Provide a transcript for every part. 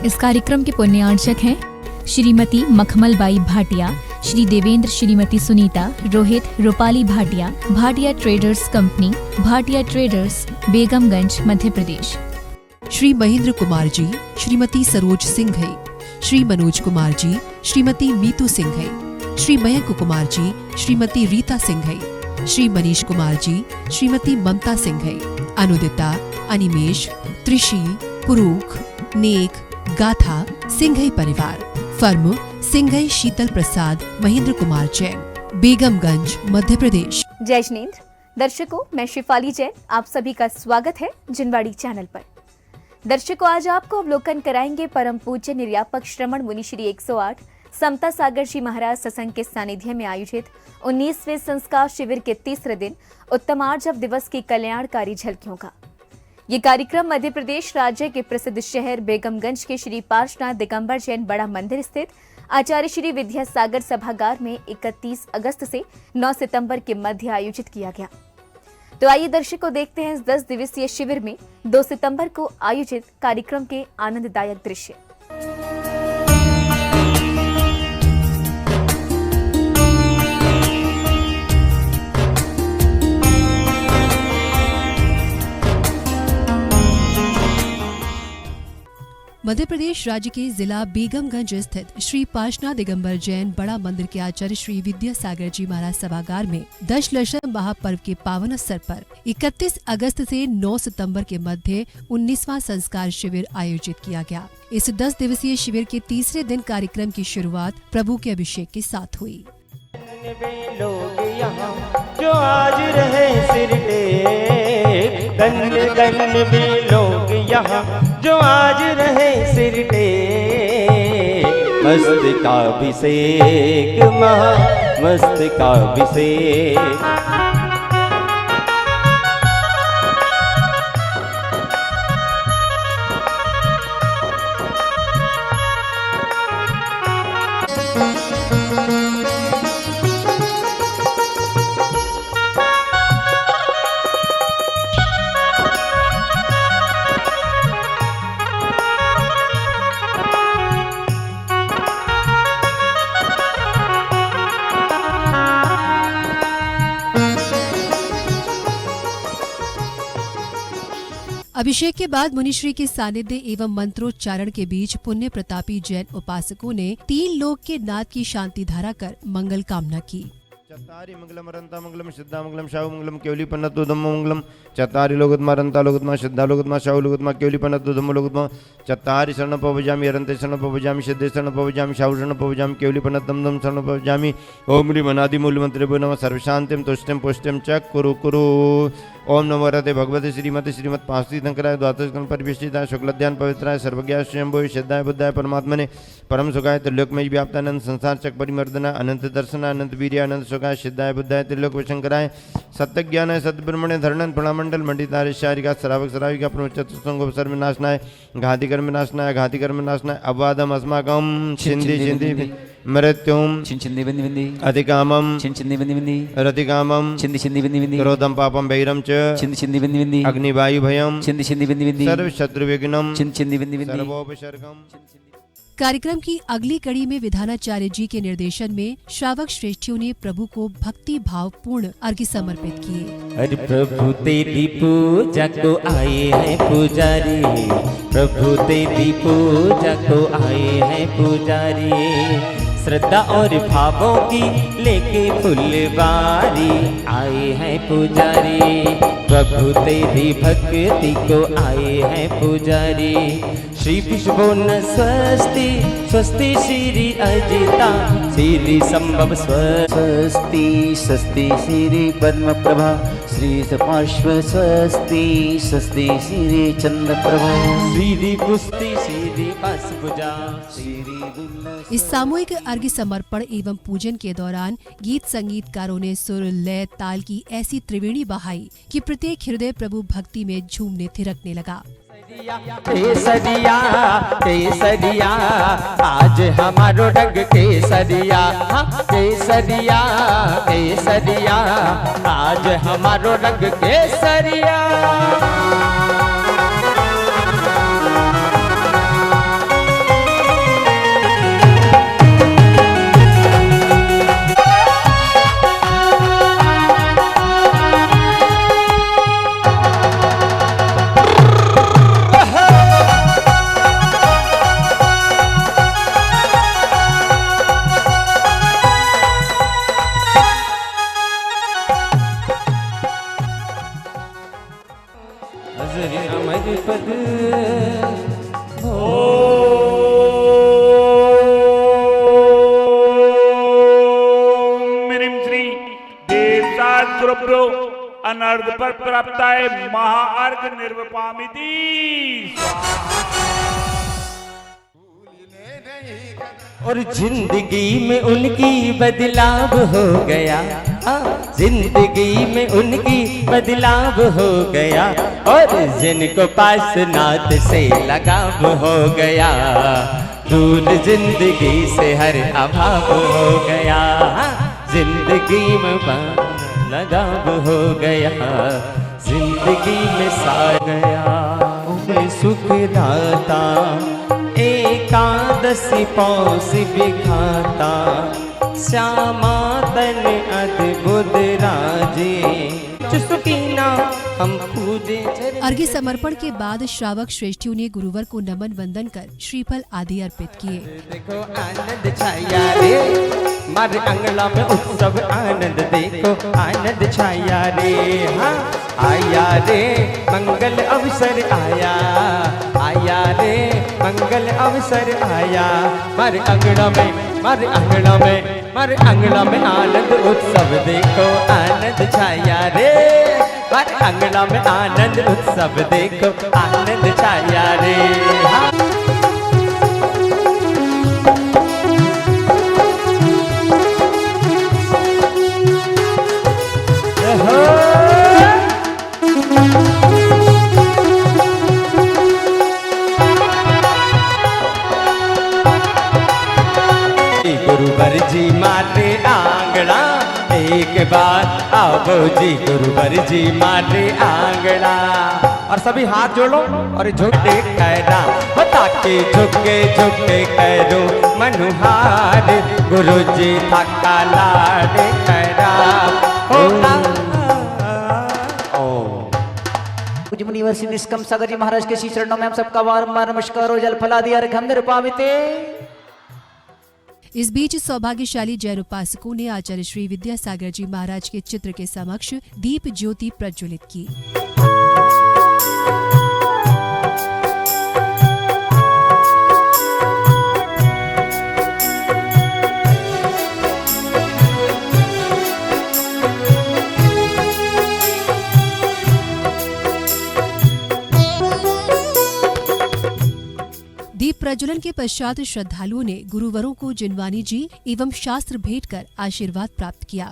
इस कार्यक्रम के पुण्यार्चक हैं Shrimati Makhmal Bai Bhatia, Shri Devendra, Shrimati Sunita, Rohit, Rupali Bhatia, Bhatia traders company, Bhatia traders, Begumganj, Madhya Pradesh. Shri Mahendra Kumar ji, Shrimati Saroj Singhai, Shri Manoj Kumar ji, Shrimati Meetu Singhai, Shri Mayank Kumar ji, Shrimati Reeta Singhai, Shri Manish Kumar ji, Shrimati Mamta Singhai, Anudita, Animesh, Trishi, Purukh, Nek, Gatha, Singhai परिवार, फर्म सिंघई शीतल प्रसाद, महेंद्र कुमार जैन, बेगमगंज, मध्य प्रदेश। जय जिनेंद्र दर्शकों, मैं शिफाली जैन, आप सभी का स्वागत है जिनवाड़ी चैनल पर। दर्शकों, आज आपको अवलोकन कराएंगे परम पूज्य निर्यापक श्रमण मुनि श्री 108 समता सागर जी महाराज सत्संग के सानिध्य में आयोजित 19वें संस्कार शिविर के तीसरे दिन उत्तमार्जव दिवस की कल्याणकारी झलकियों का। ये कार्यक्रम मध्य प्रदेश राज्य के प्रसिद्ध शहर बेगमगंज के श्री पार्श्वनाथ दिगंबर जैन बड़ा मंदिर स्थित आचार्य श्री विद्यासागर सभागार में 31 अगस्त से 9 सितंबर के मध्य आयोजित किया गया। तो आइए दर्शकों, देखते हैं इस 10 दिवसीय शिविर में 2 सितंबर को आयोजित कार्यक्रम के आनंददायक दृश्य। मध्य प्रदेश राज्य के जिला बेगमगंज स्थित श्री पार्श्वनाथ दिगंबर जैन बड़ा मंदिर के आचार्य श्री विद्यासागर जी महाराज सभागार में दशलक्ष्म महापर्व के पावन अवसर पर 31 अगस्त से 9 सितंबर के मध्य 19वां संस्कार शिविर आयोजित किया गया। इस 10 दिवसीय शिविर के तीसरे दिन कार्यक्रम की शुरुआत प्रभु के अभिषेक के साथ हुई। लोग यहाँ जो आज रहे सिर टेक, गन भी लोग यहाँ जो आज रहे सिर टेक, मस्त का अभिषेक, महा मस्त का अभिषेक। अभिषेक के बाद मुनिश्री के सानिध्य एवं मंत्रोच्चारण के बीच पुण्य प्रतापी जैन उपासकों ने 3 लोक के नाद की शांति धारा कर मंगल कामना की। चत्तारि मंगलम अरंता मंगलम सिद्धा मंगलम शाहु मंगलम केवली पन्नतु धम्मो मंगलम। चत्तारि लोकोत्तमा अरंता लोकोत्तमा सिद्धा लोकोत्तमा शाहु लोकोत्तमा केवली पन्नतु धम्मो लोकोत्तमा। चत्तारि शरण पवजामि अरंते शरण पवजामि सिद्धे शरण पवजामि शाहु शरण पवजामि केवली पन्नतम धम शरण पवजामि। ओम ह्रीं अनादि मूल मंत्रे नमः सर्वशांतिम तुष्टिम पुष्टिम च कुरु कुरु। ओम नमो रते भगवते श्रीमती श्रीमद पांचती शंकराय द्वादश गण परिविष्टिताय शुक्लध्यान पवित्राय सर्वज्ञाय स्वयंभुवे सिद्धाय बुद्धाय परमात्मने परम सुखाय त्रिलोकमय व्याप्तानंद संसार चक परिमर्दनाय अनंत दर्शनाय अनंत वीर्याय अनंत सुखाय सिद्धाय बुद्धाय त्रिलोक विशंकराय सत्य ज्ञानाय सद्ब्रह्मणे धरणन प्रणमंडल मंडिताय शारिका श्रावक श्राविका प्रमुचतुसंगो सर्वनाशनाय घातिकर्म नाशनाय घातिकर्म नाशनाय अवादम अस्माकं छिंदी छिंदी मृत्युम छिंदी बंदी बंदी अधिकामम छिंदी बंदी बंदी रतिकामम छिंदी बंदी बंदी क्रोधम पापम वैरम च छिंदी बंदी बंदी अग्निवायु भयम छिंदी बंदी बंदी सर्व शत्रु विघ्नम छिंदी बंदी बंदी सर्वोपसर्गम। कार्यक्रम की अगली कड़ी में विधानाचार्य जी के निर्देशन में श्रावक श्रेष्ठियों ने प्रभु को भक्ति भाव पूर्ण अर्घ्य समर्पित किए। अरे प्रभु तेरी पूजा को आए हैं पुजारी, प्रभु तेरी पूजा को आए हैं पुजारी। श्रद्धा और भावों की लेके फुलवारी आए हैं पुजारी, प्रभु तेरी भक्ति को आए हैं पुजारी। श्री विष्णु न स्वस्ति स्वस्ति श्री अजिता श्री संभव स्वस्ति स्वस्ति श्री पद्म प्रभा श्री पार्श्व स्वस्ति स्वस्ति श्री चंद्र प्रभा श्री पुष्टि श्री पासभुजा श्री। इस सामूहिक अर्घ्य समर्पण एवं पूजन के दौरान गीत संगीतकारों ने सुर लय ताल की ऐसी त्रिवेणी बहाई कि प्रत्येक हृदय प्रभु भक्ति में झूमने थिरकने लगा। केसरिया केसरिया आज हमारो रंग केसरिया, केसरिया केसरिया आज हमारो रंग केसरिया। पद देवशास्त्रोक्तो अनर्ध पर प्राप्ताय महाअर्घ निर्वपामिति और जिंदगी में उनकी बदलाव हो गया, जिंदगी में उनकी बदलाव हो गया, और जिनको पास नाथ से लगाव हो गया, दूर जिंदगी से हर अभाव हो गया, जिंदगी में लगाव हो गया, जिंदगी में सा गया। सुखदाता एकादशी पौष विखाता, श्यामा तन अद्भुत राजे, चुसकीना हम पूजे। अर्घ्य समर्पण के बाद श्रावक श्रेष्ठियों ने गुरुवर को नमन वंदन कर श्रीफल आदि अर्पित किए। देखो आनंद छाया रे, मारे अंगला में उत्सव आनंद, देखो आनंद छाया रे, हाँ आया रे मंगल अवसर आया, आया रे मंगल अवसर आया, मारे अंगना में, मारे अंगना में, मारे अंगना में आनंद उत्सव, देखो आनंद छाया रे, मारे अंगना में आनंद उत्सव, देखो आनंद छाया रे, हाँ। गुरुवर जी मारे आंगड़ा, एक बार आओ जी गुरुवर जी मारे आंगड़ा, और सभी हाथ जोड़ो और झुके कैरा, बता के झुके झुके कैरो मनुहार, गुरु जी थका लाडे कैरा मुनिवर्षि निष्कम सागर जी महाराज के श्री चरणों में हम सबका बारंबार नमस्कार और जल फलादि अर्घ्य निरुपामिते। इस बीच सौभाग्यशाली जैन उपासकों ने आचार्य श्री विद्यासागर जी महाराज के चित्र के समक्ष दीप ज्योति प्रज्वलित की। दीप प्रज्वलन के पश्चात श्रद्धालुओं ने गुरुवरों को जिनवानी जी एवं शास्त्र भेंट कर आशीर्वाद प्राप्त किया।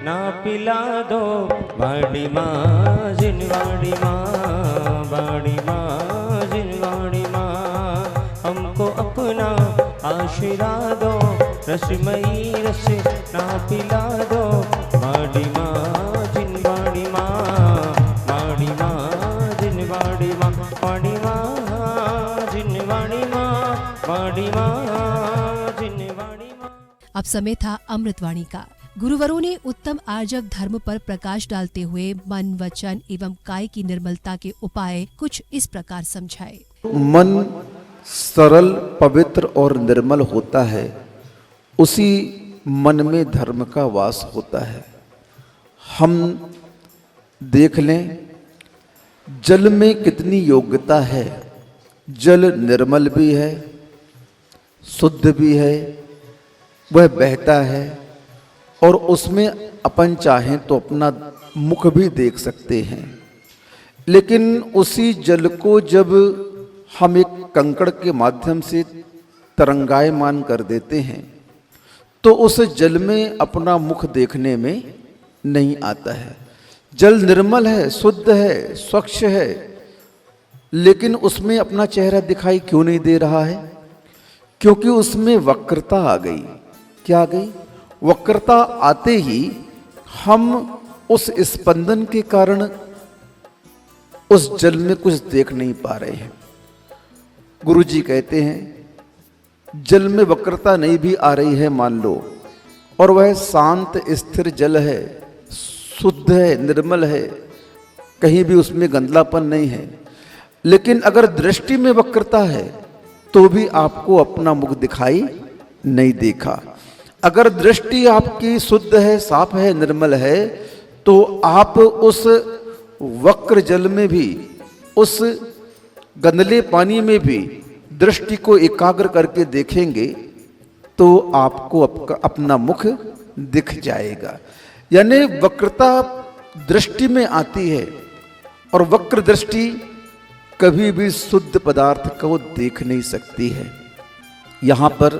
ना पिला दो बाड़ी माँ जिनवाड़ी माँ, बाड़ी माँ जिनवाड़ी माँ, हमको अपना आशीर्वाद दो, रसमयी रस ना पिला दो बाड़ी माँ जिनवाड़ी माँ, बाड़ी माँ जिनवाड़ी माँ, बाड़ी माँ अब समय था अमृतवाणी का। गुरुवरों ने उत्तम आर्जव धर्म पर प्रकाश डालते हुए मन वचन एवं काय की निर्मलता के उपाय कुछ इस प्रकार समझाए। मन सरल पवित्र और निर्मल होता है, उसी मन में धर्म का वास होता है। हम देख लें जल में कितनी योग्यता है, जल निर्मल भी है, शुद्ध भी है, वह बहता है और उसमें अपन चाहें तो अपना मुख भी देख सकते हैं। लेकिन उसी जल को जब हम एक कंकड़ के माध्यम से तरंगायमान कर देते हैं तो उस जल में अपना मुख देखने में नहीं आता है। जल निर्मल है, शुद्ध है, स्वच्छ है, लेकिन उसमें अपना चेहरा दिखाई क्यों नहीं दे रहा है? क्योंकि उसमें वक्रता आ गई। क्या आ गई? वक्रता आते ही हम उस स्पंदन के कारण उस जल में कुछ देख नहीं पा रहे हैं। गुरुजी कहते हैं जल में वक्रता नहीं भी आ रही है मान लो, और वह शांत स्थिर जल है, शुद्ध है, निर्मल है, कहीं भी उसमें गंदलापन नहीं है, लेकिन अगर दृष्टि में वक्रता है तो भी आपको अपना मुख दिखाई नहीं देखा। अगर दृष्टि आपकी शुद्ध है, साफ है, निर्मल है, तो आप उस वक्र जल में भी उस गंदले पानी में भी दृष्टि को एकाग्र करके देखेंगे तो आपको अपना मुख दिख जाएगा। यानी वक्रता दृष्टि में आती है और वक्र दृष्टि कभी भी शुद्ध पदार्थ को देख नहीं सकती है। यहाँ पर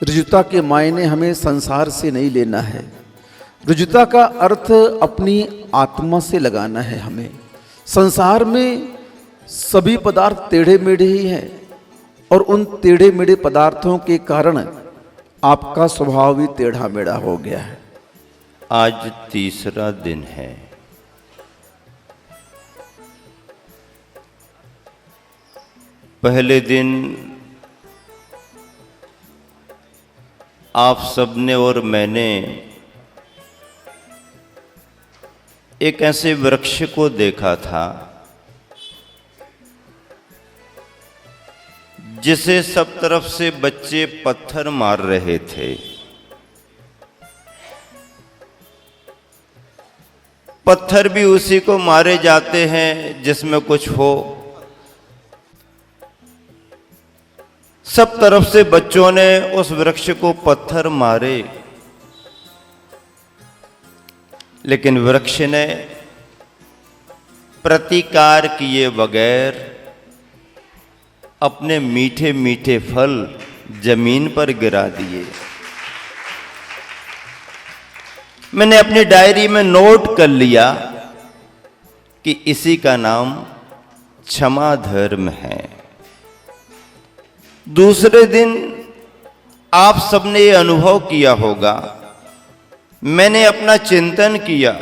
ऋजुता के मायने हमें संसार से नहीं लेना है। ऋजुता का अर्थ अपनी आत्मा से लगाना है हमें। संसार में सभी पदार्थ टेढ़े मेढ़े ही हैं और उन टेढ़े मेढ़े पदार्थों के कारण आपका स्वभाव भी टेढ़ा मेढ़ा हो गया है। आज तीसरा दिन है। पहले दिन आप सबने और मैंने एक ऐसे वृक्ष को देखा था जिसे सब तरफ से बच्चे पत्थर मार रहे थे। पत्थर भी उसी को मारे जाते हैं जिसमें कुछ हो। सब तरफ से बच्चों ने उस वृक्ष को पत्थर मारे, लेकिन वृक्ष ने प्रतिकार किए बगैर अपने मीठे मीठे फल जमीन पर गिरा दिए। मैंने अपनी डायरी में नोट कर लिया कि इसी का नाम क्षमा धर्म है। दूसरे दिन आप सबने ये अनुभव किया होगा, मैंने अपना चिंतन किया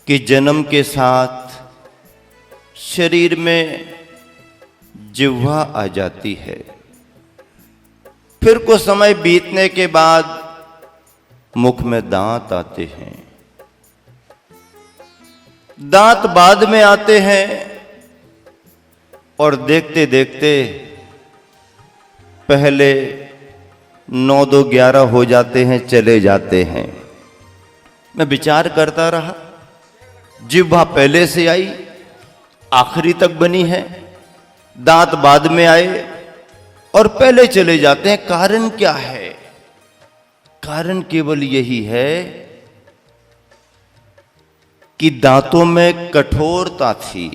कि जन्म के साथ शरीर में जिह्वा आ जाती है, फिर कुछ समय बीतने के बाद मुख में दांत आते हैं, दांत बाद में आते हैं और देखते देखते पहले 9 2 11 हो जाते हैं, चले जाते हैं। मैं विचार करता रहा, जिह्वा पहले से आई, आखिरी तक बनी है, दांत बाद में आए और पहले चले जाते हैं। कारण क्या है? कारण केवल यही है कि दांतों में कठोरता थी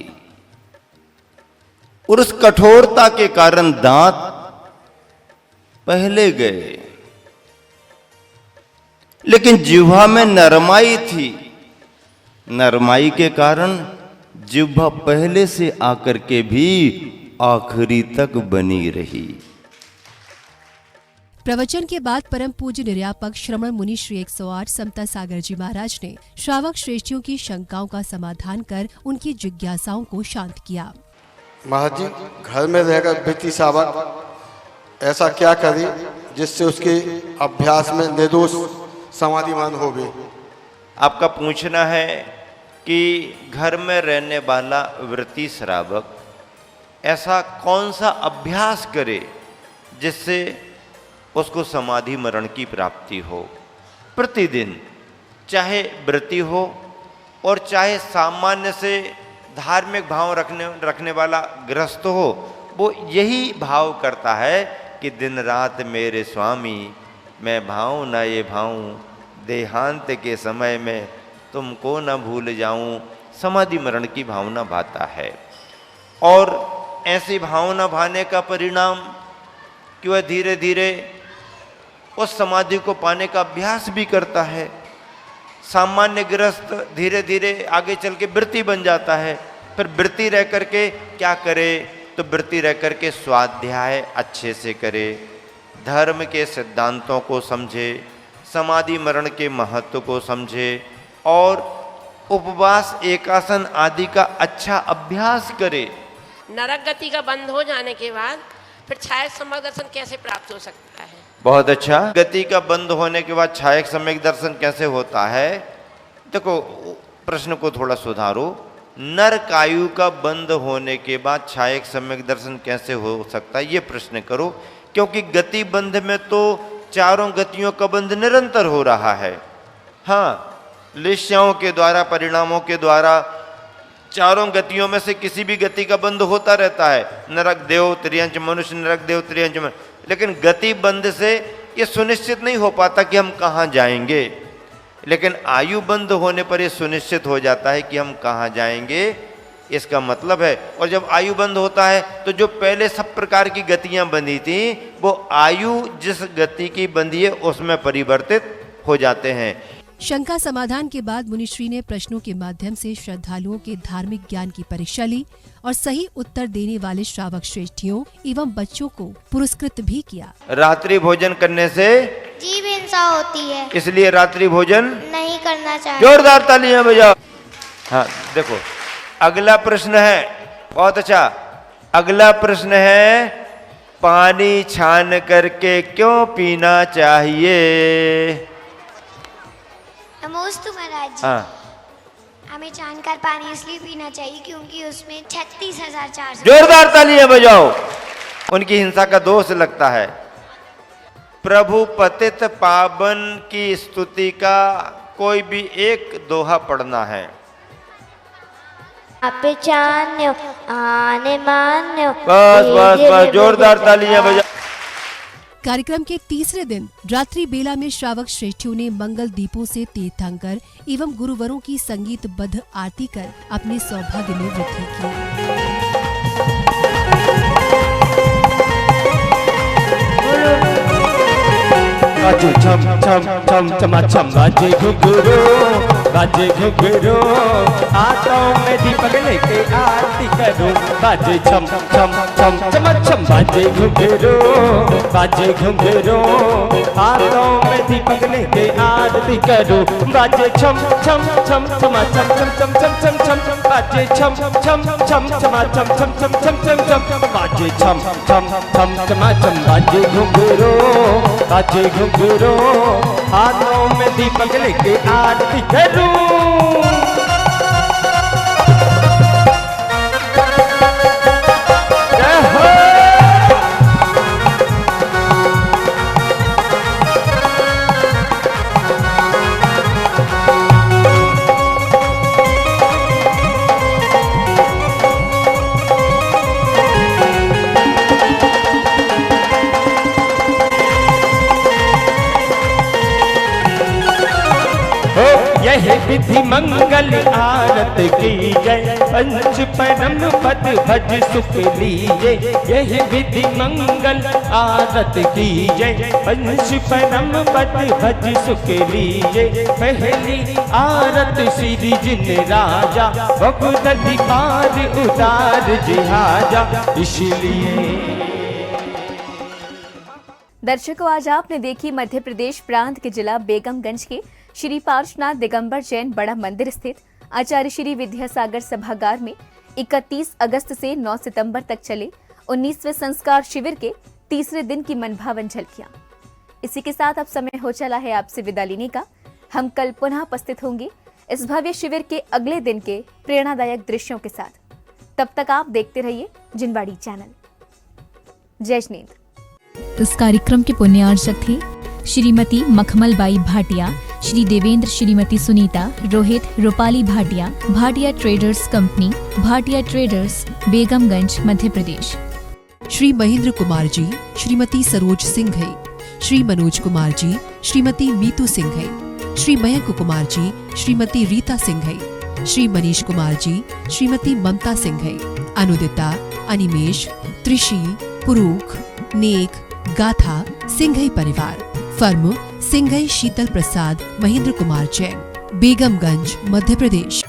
और उस कठोरता के कारण दांत पहले गए, लेकिन जिह्वा में नरमाई थी। नरमाई के कारण जिह्वा पहले से आकर के भी आखिरी तक बनी रही। प्रवचन के बाद परम पूज्य निर्यापक श्रमण मुनि श्री 108 समता सागर जी महाराज ने श्रावक श्रेष्ठियों की शंकाओं का समाधान कर उनकी जिज्ञासाओं को शांत किया। महाराज जी, घर में रहकर वृत्ति सावक ऐसा क्या करे जिससे उसके अभ्यास में निर्दोष समाधिमान हो गए? आपका पूछना है कि घर में रहने वाला वृत्ति श्रावक ऐसा कौन सा अभ्यास करे जिससे उसको समाधि मरण की प्राप्ति हो। प्रतिदिन चाहे वृत्ति हो और चाहे सामान्य से धार्मिक भाव रखने वाला गृहस्थ हो, वो यही भाव करता है कि दिन रात मेरे स्वामी मैं भाऊं न ये भाऊं, देहांत के समय में तुमको न भूल जाऊं। समाधि मरण की भावना भाता है और ऐसी भावना भाने का परिणाम कि वह धीरे धीरे उस समाधि को पाने का अभ्यास भी करता है। सामान्य गृहस्थ धीरे धीरे आगे चल के वृत्ति बन जाता है। फिर वृत्ति रह करके क्या करे? तो वृत्ति रह करके स्वाध्याय अच्छे से करे, धर्म के सिद्धांतों को समझे, समाधि मरण के महत्व को समझे और उपवास एकासन आदि का अच्छा अभ्यास करे। नरक गति का बंद हो जाने के बाद फिर छायक सम्यक दर्शन कैसे प्राप्त हो सकता है? बहुत अच्छा। गति का बंद होने के बाद छायक सम्यक दर्शन कैसे होता है? देखो, प्रश्न को थोड़ा सुधारो। नरकायु का बंद होने के बाद छायक सम्यक दर्शन कैसे हो सकता है, ये प्रश्न करो। क्योंकि गति बंध में तो चारों गतियों का बंध निरंतर हो रहा है। हाँ, लिश्याओं के द्वारा, परिणामों के द्वारा चारों गतियों में से किसी भी गति का बंध होता रहता है, नरक देव त्रियंच मनुष्य, नरक देव त्रियंच मनुष्य, लेकिन गति बंध से ये सुनिश्चित नहीं हो पाता कि हम कहाँ जाएंगे। लेकिन आयु बंध होने पर ये सुनिश्चित हो जाता है कि हम कहाँ जाएंगे, इसका मतलब है। और जब आयु बंद होता है तो जो पहले सब प्रकार की गतियां बंधी थी वो आयु जिस गति की बंधी है उसमें परिवर्तित हो जाते हैं। शंका समाधान के बाद मुनिश्री ने प्रश्नों के माध्यम से श्रद्धालुओं के धार्मिक ज्ञान की परीक्षा ली और सही उत्तर देने वाले श्रावक श्रेष्ठियों एवं बच्चों को पुरस्कृत भी किया। रात्रि भोजन करने से जीव हिंसा होती है, इसलिए रात्रि भोजन नहीं करना चाहिए। जोरदार तालियां बजाओ। हाँ देखो, अगला प्रश्न है, बहुत अच्छा। अगला प्रश्न है, पानी छान करके क्यों पीना चाहिए? नमोस्तु महाराज जी। हाँ, हमें जानकर पानी इसलिए पीना चाहिए क्योंकि उसमें 36,400। जोरदार तालियां बजाओ। उनकी हिंसा का दोष लगता है। प्रभु पतित पावन की स्तुति का कोई भी एक दोहा पढ़ना है। आप चान्यो आने मान्यो। बस बस बस, जोरदार तालियां बजाओ। कार्यक्रम के तीसरे दिन रात्रि बेला में श्रावक श्रेष्ठियों ने मंगल दीपों से तीर्थंकर एवं गुरुवरों की संगीतबद्ध आरती कर अपने सौभाग्य में वृद्धि की। बाजे छम छम छम चमा छम, बाजे घुघरू बाजे घुघरू, हाथों में दीपक लेके आरती करूं। बाजे छम छम छम चमा छम, बाजे घुघरू बाजे घुघरू, हाथों में दीपक लेके आरती करूं। बाजे छम छम छम चमा छम छम छम छम छम छम, बाजे छम छम छम चमा छम छम छम छम छम छम, बाजे छम छम छम चमा छम, बाजे घुघरू बाजे घुघरू, हाथों में दीपक लेके आरती करूं। यह विधि मंगल आरत की जय, पंच परम पद भज सुख लीजे। यह विधि मंगल आरत की जय, पंच परम पद भज सुख लीजे। पहली आरत श्री जिन राजा, भगवती पार उतार जिहाजा, इसलिए। दर्शकों, आज आपने देखी मध्य प्रदेश प्रांत के जिला बेगमगंज के श्री पार्श्वनाथ दिगंबर जैन बड़ा मंदिर स्थित आचार्य श्री विद्यासागर सभागार में 31 अगस्त से 9 सितंबर तक चले 19वें संस्कार शिविर के तीसरे दिन की मनभावन झलकियां। इसी के साथ अब समय हो चला है आपसे विदा लेने का। हम कल पुनः उपस्थित होंगे इस भव्य शिविर के अगले दिन के प्रेरणादायक दृश्यों के साथ। तब तक आप देखते रहिए जिनवाड़ी चैनल। जय जिनेंद्र। इस कार्यक्रम के पुण्यार्चक थे Shrimati Makhmal Bai Bhatia, Shri Devendra Shrimati Sunita, Rohit Rupali Bhatia, Bhatia traders company, Bhatia traders, Begumganj, Madhya Pradesh. Shri Mahendra Kumar ji, Shrimati Saroj Singhai, Shri Manoj Kumar ji, Shrimati Meetu Singhai, Shri Mayank Kumar ji, Shrimati Reeta Singhai, Shri Manish Kumar ji, Shrimati Mamta Singhai, Anudita, Animesh, Trishi, Purukh, Nek, Gatha, Singhai परिवार। फर्म सिंघई शीतल प्रसाद महेंद्र कुमार जैन, बेगमगंज, मध्य प्रदेश।